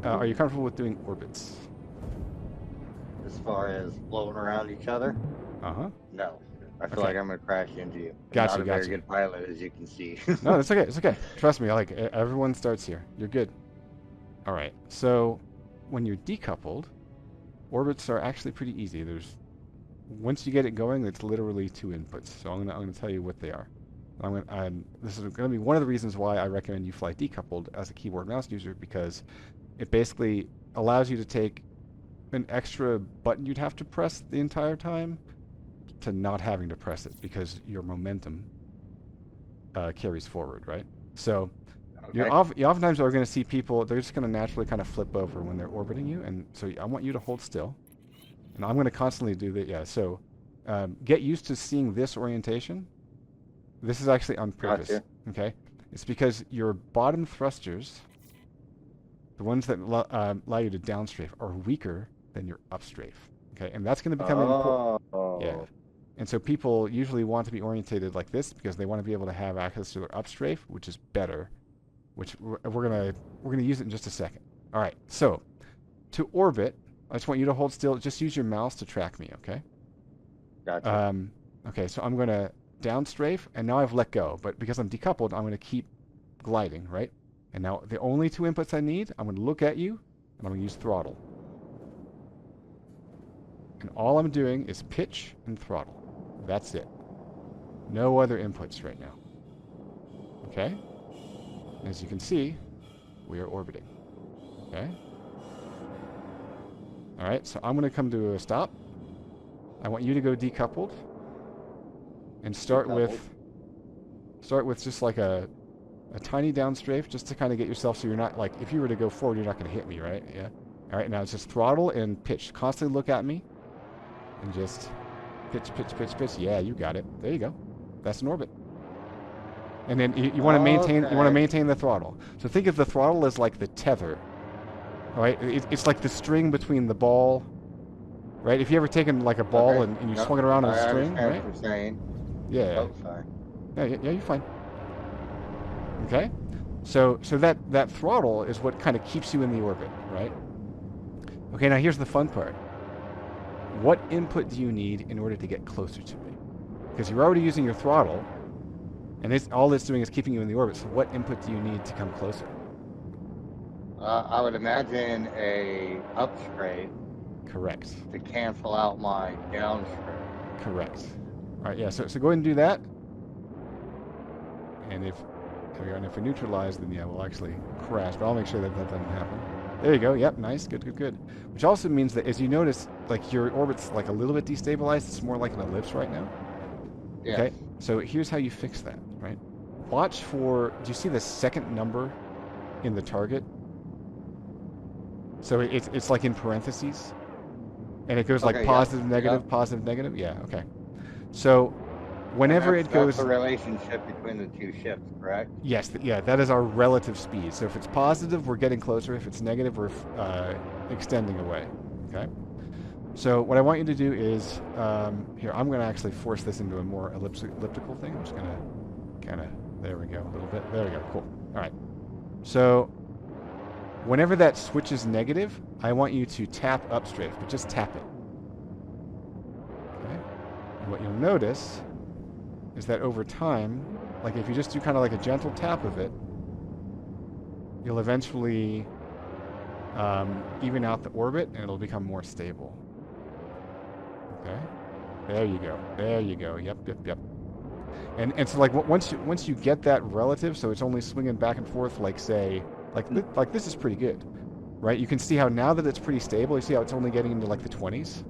are you comfortable with doing orbits? As far as floating around each other, Uh-huh. no. I feel Okay. like I'm gonna crash into you. I'm Got not you, a got very you. good pilot, as you can see. No, it's okay. It's okay. Trust me. Everyone starts here. You're good. All right. So when you're decoupled, orbits are actually pretty easy. There's once you get it going, it's literally two inputs. So I'm gonna tell you what they are. This is gonna be one of the reasons why I recommend you fly decoupled as a keyboard mouse user because it basically allows you to take an extra button you'd have to press the entire time to not having to press it because your momentum carries forward, right? So Okay. you oftentimes are going to see people, they're just going to naturally kind of flip over when they're orbiting you. And so I want you to hold still. And I'm going to constantly do that. Yeah. So get used to seeing this orientation. This is actually on purpose. Gotcha. Okay. It's because your bottom thrusters, the ones that allow you to downstrafe, are weaker than your upstrafe. Okay. And that's going to become important. Yeah. Oh. And so people usually want to be orientated like this because they want to be able to have access to their upstrafe, which is better, which we're gonna use it in just a second. All right. So to orbit, I just want you to hold still. Just use your mouse to track me, okay? Gotcha. Okay. So I'm gonna downstrafe, and now I've let go. But because I'm decoupled, I'm gonna keep gliding, right? And now the only two inputs I need, I'm gonna look at you, and I'm gonna use throttle. And all I'm doing is pitch and throttle. That's it. No other inputs right now. Okay? As you can see, we are orbiting. Okay? Alright, so I'm going to come to a stop. I want you to go decoupled. And start with just like a tiny downstrafe just to kind of get yourself so you're not like, if you were to go forward, you're not going to hit me, right? Yeah. Alright, now it's just throttle and pitch. Constantly look at me. And just pitch, pitch, pitch, pitch. Yeah, you got it. There you go. That's an orbit. And then you want to Okay. maintain the throttle. So think of the throttle as like the tether, right? It's like the string between the ball, right? If you ever taken like a ball Okay. and you Yep. swung it around on a I string, understand right? what you're saying. Yeah, Oh, sorry. yeah, you're fine. Okay, so that throttle is what kind of keeps you in the orbit, right? Okay, now here's the fun part. What input do you need in order to get closer to me? Because you're already using your throttle, and all it's doing is keeping you in the orbit. So what input do you need to come closer? I would imagine a upstraight Correct. to cancel out my downstraight. Correct. All right, yeah. So go ahead and do that. And if we neutralize, then yeah, we'll actually crash. But I'll make sure that that doesn't happen. There you go. Yep, nice. Good, good, good. Which also means that as you notice, like your orbit's like a little bit destabilized. It's more like an ellipse right now. Yes. Okay. So here's how you fix that, right? Watch for, do you see the second number in the target? So it's like in parentheses. And it goes like Okay. Yep. positive, Yep. negative, positive, negative. Yeah, okay. So And whenever it that's the goes, relationship between the two ships, correct? yes, yeah, that is our relative speed. So if it's positive, we're getting closer. If it's negative, we're extending away. Okay. So what I want you to do is, here, I'm going to actually force this into a more elliptical thing. I'm just going to kind of, there we go, a little bit. There we go, cool. All right. So whenever that switches negative, I want you to tap upstrafe, but just tap it. Okay. And what you'll notice is that over time, like if you just do kind of like a gentle tap of it, you'll eventually even out the orbit and it'll become more stable. Okay, there you go. There you go. Yep, yep, yep. And so like once you get that relative, so it's only swinging back and forth, like say, like this is pretty good, right? You can see how now that it's pretty stable, you see how it's only getting into like the 20s,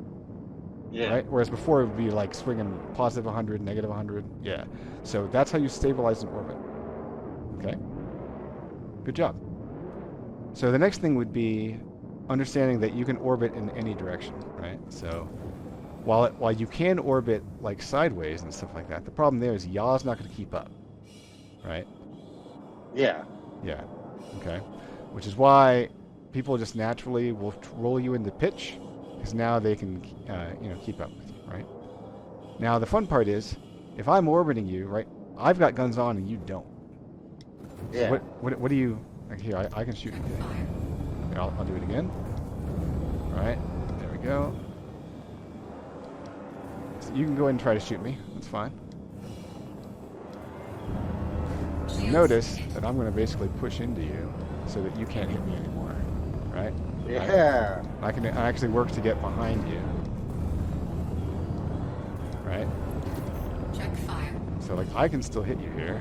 Yeah. right? Whereas before it would be like swinging positive 100, negative 100. Yeah. So that's how you stabilize an orbit. Okay. Good job. So the next thing would be understanding that you can orbit in any direction, right? So while you can orbit like sideways and stuff like that, the problem there is yaw's not going to keep up, right? Yeah. Yeah. Okay. Which is why people just naturally will roll you into pitch because now they can, keep up with you, right? Now the fun part is, if I'm orbiting you, right, I've got guns on and you don't. So Yeah. what do you? Like here, I can shoot you. Here, I'll do it again. All right, there we go. So you can go ahead and try to shoot me. That's fine. You notice that I'm going to basically push into you so that you can't hit me anymore, right? Yeah. I can actually work to get behind you, right? Check fire. So like I can still hit you here.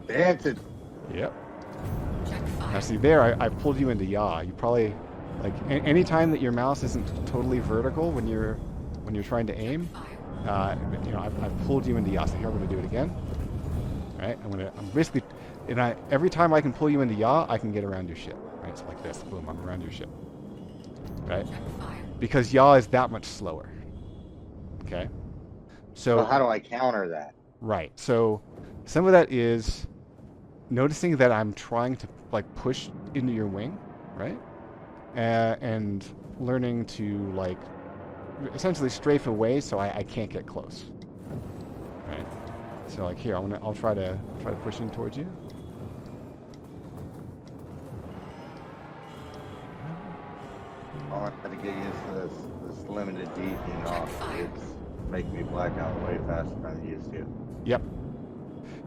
Dancing. Yep. Check Now fire. see there, I pulled you into yaw. You probably like any time that your mouse isn't totally vertical when you're trying to aim. Fire. You know, I've pulled you into yaw. So here I'm going to do it again. All right, I'm basically, and every time I can pull you into yaw, I can get around your ship. Right, so like this, boom, I'm around your ship. Right, Check fire. because yaw is that much slower. Okay, So so how do I counter that? right, so some of that is noticing that I'm trying to like push into your wing, right, and learning to like essentially strafe away so I can't get close. Right. So like here, I'll try to push in towards you. I want to get used to this limited deeping off. It's making me black out way faster than I used to. Yep.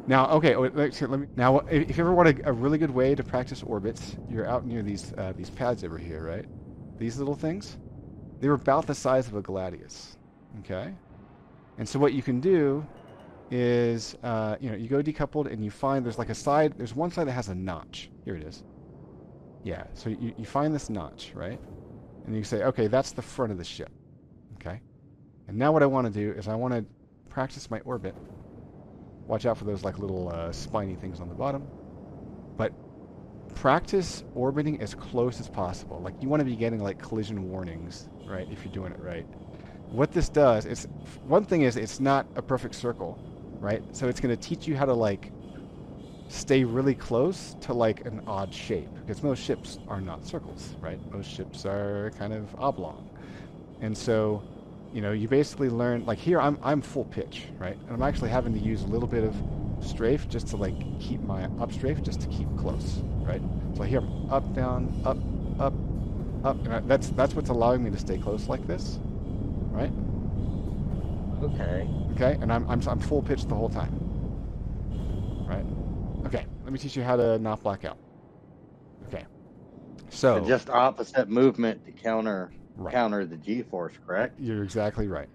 Now, okay. Let me. Now, if you ever want a really good way to practice orbits, you're out near these pads over here, right? These little things. They were about the size of a gladius. Okay. And so what you can do is, you know, you go decoupled and you find there's like a side. There's one side that has a notch. Here it is. Yeah. So you find this notch, right? And you say, okay, that's the front of the ship. Okay. And now what I want to do is I want to practice my orbit. Watch out for those like little spiny things on the bottom. But practice orbiting as close as possible. Like you want to be getting like collision warnings, right? If you're doing it right. What this does, one thing is it's not a perfect circle, right? So it's going to teach you how to like stay really close to like an odd shape, because most ships are not circles, right? Most ships are kind of oblong. And so, you know, you basically learn, like here I'm full pitch, right? And I'm actually having to use a little bit of strafe just to like keep my up strafe, just to keep close, right? So here I'm up, down, up, up, up, and that's what's allowing me to stay close like this, right? Okay. Okay, and I'm full pitch the whole time, right? Okay, let me teach you how to not black out. Okay, so So just opposite movement to counter right. counter the G-force, correct? You're exactly right.